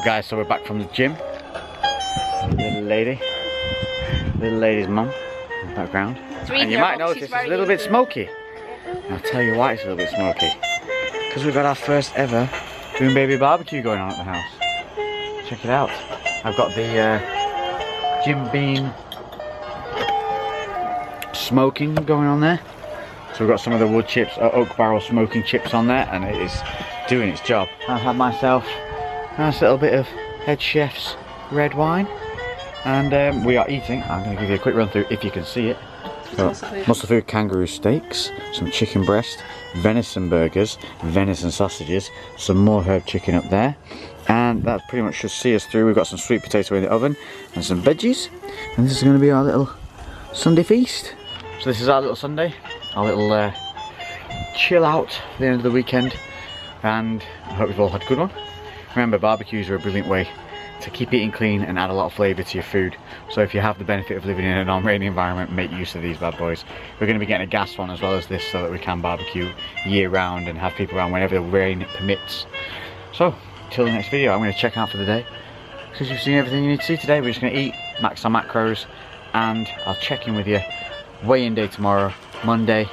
guys, so we're back from the gym. Little lady's mum in the background. And you might notice it's a little bit smoky. I'll tell you why it's a little bit smoky. Because we've got our first ever Boom Baby barbecue going on at the house. Check it out. I've got the Jim Beam smoking going on there. So we've got some of the wood chips, oak barrel smoking chips on there, and it is doing its job. I've had myself a nice little bit of Head Chef's red wine, and we are eating. I'm going to give you a quick run through if you can see it. So, muscle food kangaroo steaks, some chicken breast, venison burgers, venison sausages, some more herb chicken up there, and that pretty much should see us through. We've got some sweet potato in the oven and some veggies, and this is going to be our little Sunday feast. So this is our little Sunday, our little chill out for the end of the weekend, and I hope you've all had a good one. Remember, barbecues are a brilliant way to keep eating clean and add a lot of flavour to your food. So if you have the benefit of living in a non-rainy environment, make use of these bad boys. We're going to be getting a gas one as well as this, so that we can barbecue year round and have people around whenever the rain permits. So, till the next video, I'm going to check out for the day, because you've seen everything you need to see today. We're just going to eat, max our macros, and I'll check in with you. Weigh-in day tomorrow, Monday.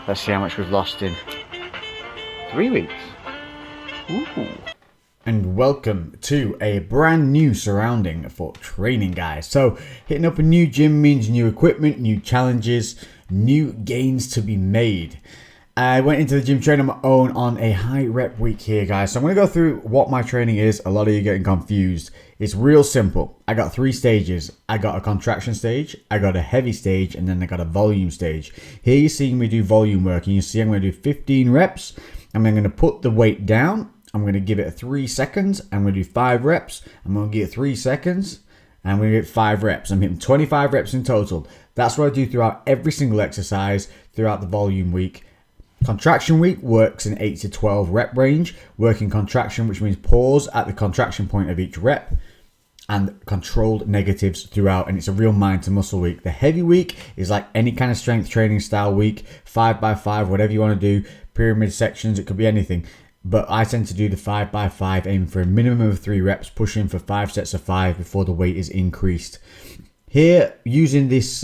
Let's see how much we've lost in 3 weeks. Ooh. And welcome to a brand new surrounding for training, guys. So hitting up a new gym means new equipment, new challenges, new gains to be made. I went into the gym training on my own on a high rep week here, guys. So I'm going to go through what my training is. A lot of you getting confused. It's real simple. I got 3 stages. I got a contraction stage, I got a heavy stage, and then I got a volume stage. Here you're seeing me do volume work, and you see I'm going to do 15 reps. And I'm going to put the weight down. I'm going to give it 3 seconds. I'm going to do 5 reps. I'm going to give it 3 seconds. And I'm going to get 5 reps. I'm hitting 25 reps in total. That's what I do throughout every single exercise throughout the volume week. Contraction week works in 8 to 12 rep range. Working contraction, which means pause at the contraction point of each rep. And controlled negatives throughout, and it's a real mind to muscle week. The heavy week is like any kind of strength training style week, 5x5, whatever you want to do, pyramid sections, it could be anything. But I tend to do the 5x5, aiming for a minimum of 3 reps, pushing for 5 sets of 5 before the weight is increased. Here, using this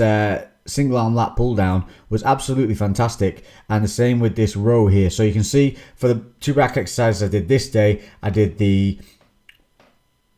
single arm lat pull down was absolutely fantastic, and the same with this row here. So you can see for the 2 back exercises I did this day, I did the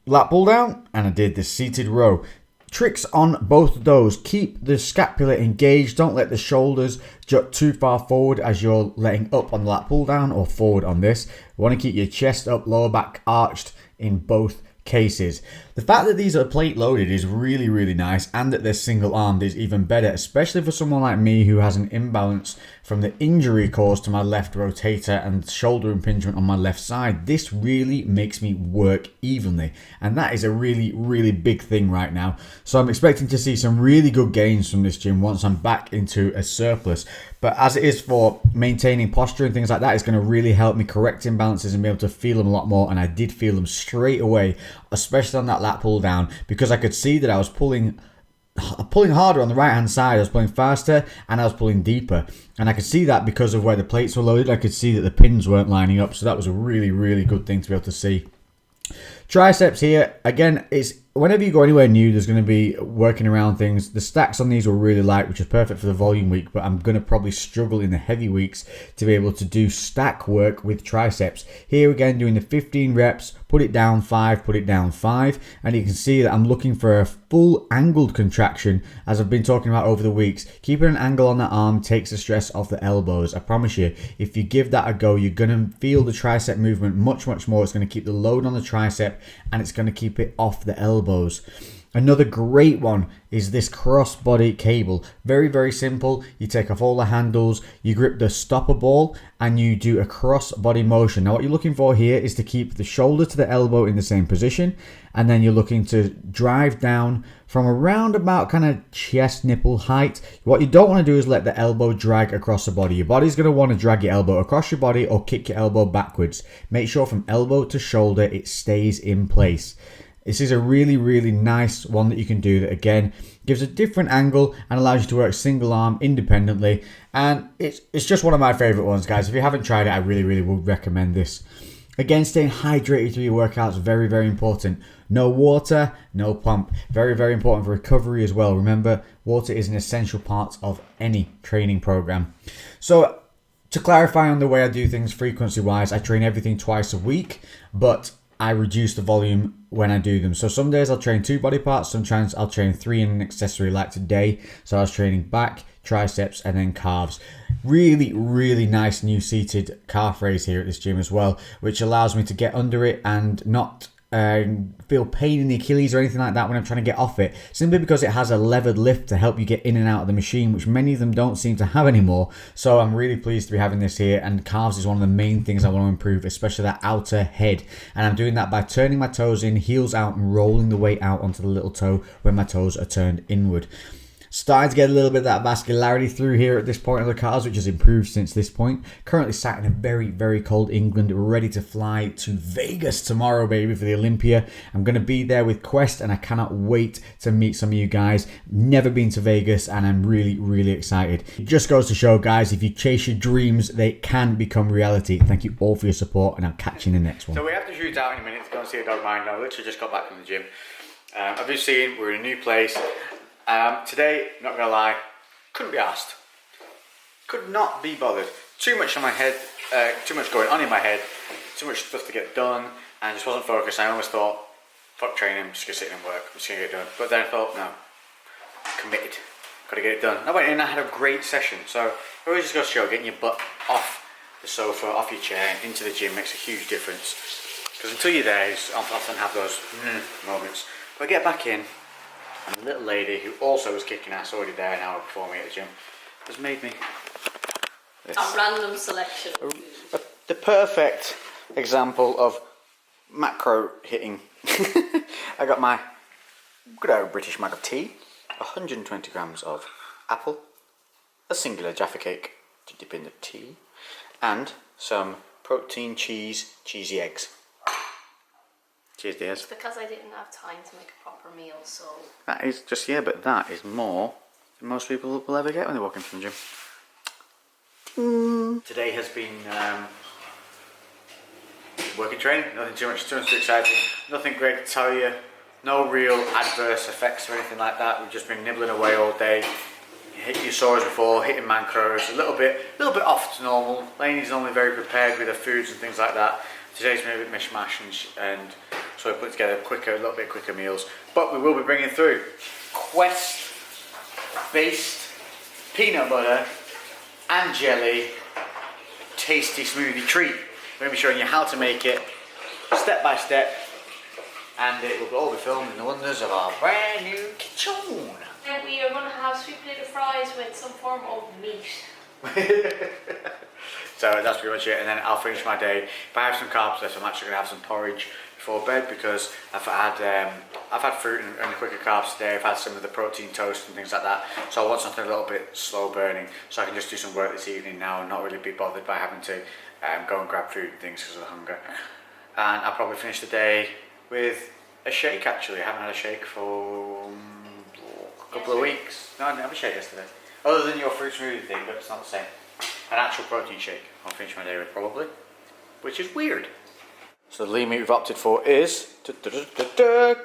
lat pull down and I did the seated row. Tricks on both of those: keep the scapula engaged, don't let the shoulders jut too far forward as you're letting up on the lat pull down or forward on this. You want to keep your chest up, lower back arched in both cases. The fact that these are plate loaded is really, really nice, and that they're single armed is even better, especially for someone like me who has an imbalance from the injury caused to my left rotator and shoulder impingement on my left side. This really makes me work evenly, and that is a really, really big thing right now. So I'm expecting to see some really good gains from this gym once I'm back into a surplus. But as it is for maintaining posture and things like that, it's going to really help me correct imbalances and be able to feel them a lot more. And I did feel them straight away, especially on that lat pull down, because I could see that I was pulling harder on the right hand side. I was pulling faster and I was pulling deeper, and I could see that because of where the plates were loaded. I could see that the pins weren't lining up, so that was a really, really good thing to be able to see. Triceps here, again, it's whenever you go anywhere new, there's going to be working around things. The stacks on these were really light, which is perfect for the volume week, but I'm going to probably struggle in the heavy weeks to be able to do stack work with triceps. Here again, doing the 15 reps, put it down 5, put it down 5, and you can see that I'm looking for a full angled contraction, as I've been talking about over the weeks. Keeping an angle on that arm takes the stress off the elbows. I promise you, if you give that a go, you're going to feel the tricep movement much, much more. It's going to keep the load on the tricep, and it's going to keep it off the elbows. Another great one is this crossbody cable. Very, very simple. You take off all the handles, you grip the stopper ball, and you do a crossbody motion. Now what you're looking for here is to keep the shoulder to the elbow in the same position, and then you're looking to drive down from around about kind of chest nipple height. What you don't want to do is let the elbow drag across the body. Your body's going to want to drag your elbow across your body or kick your elbow backwards. Make sure from elbow to shoulder it stays in place. This is a really, really nice one that you can do that, again, gives a different angle and allows you to work single arm independently. And it's just one of my favorite ones, guys. If you haven't tried it, I really, really would recommend this. Again, staying hydrated through your workouts, very, very important. No water, no pump. Very, very important for recovery as well. Remember, water is an essential part of any training program. So, to clarify on the way I do things frequency-wise, I train everything twice a week, but I reduce the volume when I do them. So some days I'll train 2 body parts, sometimes I'll train 3 in an accessory like today. So I was training back, triceps, and then calves. Really, really nice new seated calf raise here at this gym as well, which allows me to get under it and not feel pain in the Achilles or anything like that when I'm trying to get off it, simply because it has a levered lift to help you get in and out of the machine, which many of them don't seem to have anymore. So I'm really pleased to be having this here, and calves is one of the main things I want to improve, especially that outer head, and I'm doing that by turning my toes in, heels out, and rolling the weight out onto the little toe when my toes are turned inward. Starting to get a little bit of that vascularity through here at this point of the calves, which has improved since this point. Currently sat in a very, very cold England, ready to fly to Vegas tomorrow, baby, for the Olympia. I'm going to be there with Quest, and I cannot wait to meet some of you guys. Never been to Vegas, and I'm really, really excited. It just goes to show, guys, if you chase your dreams, they can become reality. Thank you all for your support, and I'll catch you in the next one. So we have to shoot out in a minute to go and see a dog mine now. I literally just got back from the gym. Obviously, we're in a new place. Today, not gonna lie, couldn't be asked. Could not be bothered. Too much on my head, too much going on in my head, too much stuff to get done, and I just wasn't focused. I almost thought, fuck training, I'm just gonna sit in and work, I'm just gonna get it done. But then I thought, no, committed, gotta get it done. I went in and I had a great session. So it always just goes to show, getting your butt off the sofa, off your chair, into the gym makes a huge difference. Because until you're there, you often have those moments. But I get back in, and the little lady, who also was kicking ass already there an hour before me at the gym, has made me this. A random selection. The perfect example of macro hitting. I got my good old British mug of tea, 120 grams of apple, a singular Jaffa cake to dip in the tea, and some protein cheesy eggs. Cheers, dears. It's because I didn't have time to make a proper meal, so... That is just, yeah, but that is more than most people will ever get when they walk into the gym. Today has been working training, nothing too exciting, nothing great to tell you, no real adverse effects or anything like that. We've just been nibbling away all day. You saw us before, hitting macros, a little bit off to normal. Lainey's normally very prepared with her foods and things like that. Today's been a bit mishmash, and so we put together a little bit quicker meals. But we will be bringing through Quest-based peanut butter and jelly tasty smoothie treat. We're going to be showing you how to make it step by step, and it will all be filmed in the wonders of our brand new kitchen. And we are going to have sweet potato fries with some form of meat. So that's pretty much it, and then I'll finish my day. If I have some carbs left, I'm actually going to have some porridge before bed, because I've had fruit and quicker carbs today. I've had some of the protein toast and things like that, so I want something a little bit slow burning, so I can just do some work this evening now and not really be bothered by having to go and grab food and things because of the hunger. And I'll probably finish the day with a shake. Actually, I haven't had a shake for a couple of weeks. No, I didn't have a shake yesterday, other than your fruit smoothie thing, but it's not the same. An actual protein shake I'll finish my day with probably, which is weird. So the lean meat we've opted for is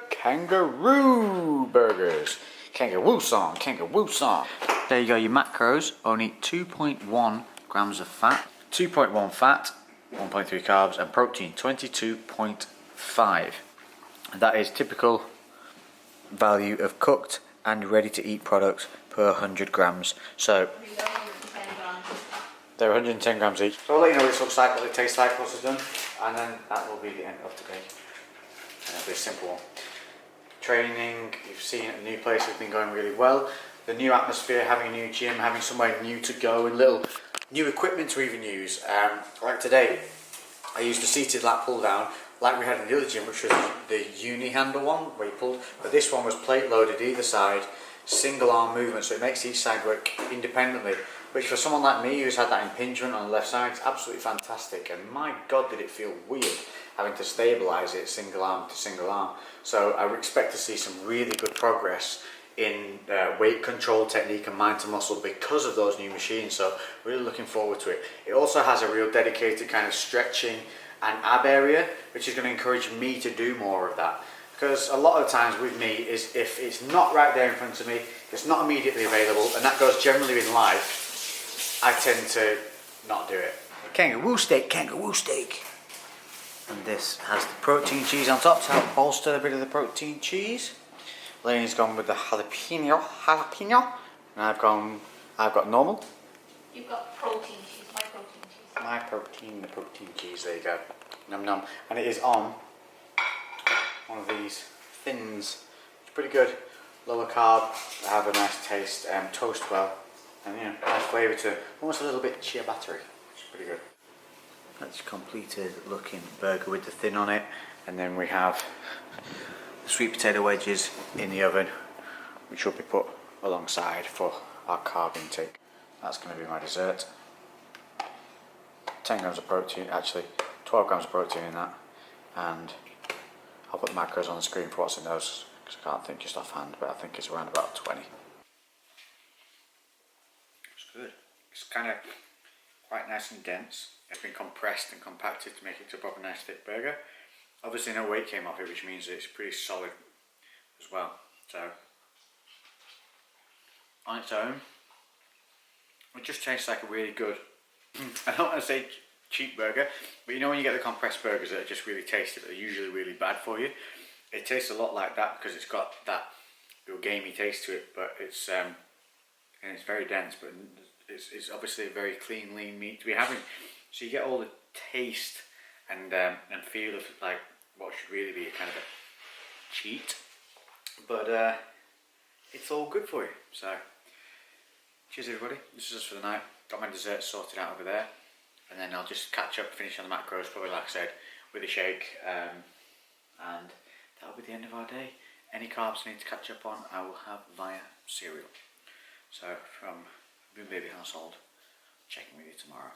Kangaroo burgers. Kangaroo song. There you go, your macros. Only 2.1 grams of fat, 2.1 fat, 1.3 carbs, and protein 22.5. That is typical value of cooked and ready to eat products per 100 grams. So they're 110 grams each. So I'll let you know what this looks like, what it tastes like once it's done, and then that will be the end of today. And it'll be a simple one. Training, you've seen at the new place, has been going really well. The new atmosphere, having a new gym, having somewhere new to go, and little new equipment to even use. Like today, I used a seated lat pull down, like we had in the other gym, which was the uni handle one, where you pulled, but this one was plate loaded either side, single arm movement, so it makes each side work independently, which for someone like me who's had that impingement on the left side, is absolutely fantastic. And my God, did it feel weird having to stabilise it single arm to single arm. So I would expect to see some really good progress in weight control technique and mind to muscle because of those new machines, so really looking forward to it. It also has a real dedicated kind of stretching and ab area, which is going to encourage me to do more of that. Because a lot of times with me is if it's not right there in front of me, it's not immediately available, and that goes generally in life, I tend to not do it. Kangaroo steak, kangaroo steak. And this has the protein cheese on top to help bolster a bit of the protein cheese. Lainey's gone with the jalapeno, and I've got normal. You've got protein cheese, my protein cheese. My protein, the protein cheese, there you go. Num num. And it is on one of these thins. It's pretty good. Lower carb, have a nice taste, toast well, and you know, nice flavour to almost a little bit chia battery, which is pretty good. That's completed looking burger with the thin on it, and then we have the sweet potato wedges in the oven, which will be put alongside for our carb intake. That's going to be my dessert. 10 grams of protein, actually 12 grams of protein in that, and I'll put the macros on the screen for what's in those, because I can't think just offhand, but I think it's around about 20. It's good. It's kind of quite nice and dense. It's been compressed and compacted to make it a proper nice thick burger. Obviously no weight came off it, which means that it's pretty solid as well. So on its own, it just tastes like a really good, I don't want to say cheap burger, but you know when you get the compressed burgers that are just really tasty, but they're usually really bad for you? It tastes a lot like that because it's got that real gamey taste to it, but it's and it's very dense, but it's obviously a very clean, lean meat to be having. So you get all the taste and feel of like what should really be a kind of a cheat, but it's all good for you. So cheers everybody, this is us for the night. Got my dessert sorted out over there, and then I'll just catch up, finish on the macros, probably like I said, with a shake, and that'll be the end of our day. Any carbs I need to catch up on, I will have via cereal. So from Boom Baby Household, checking with you tomorrow.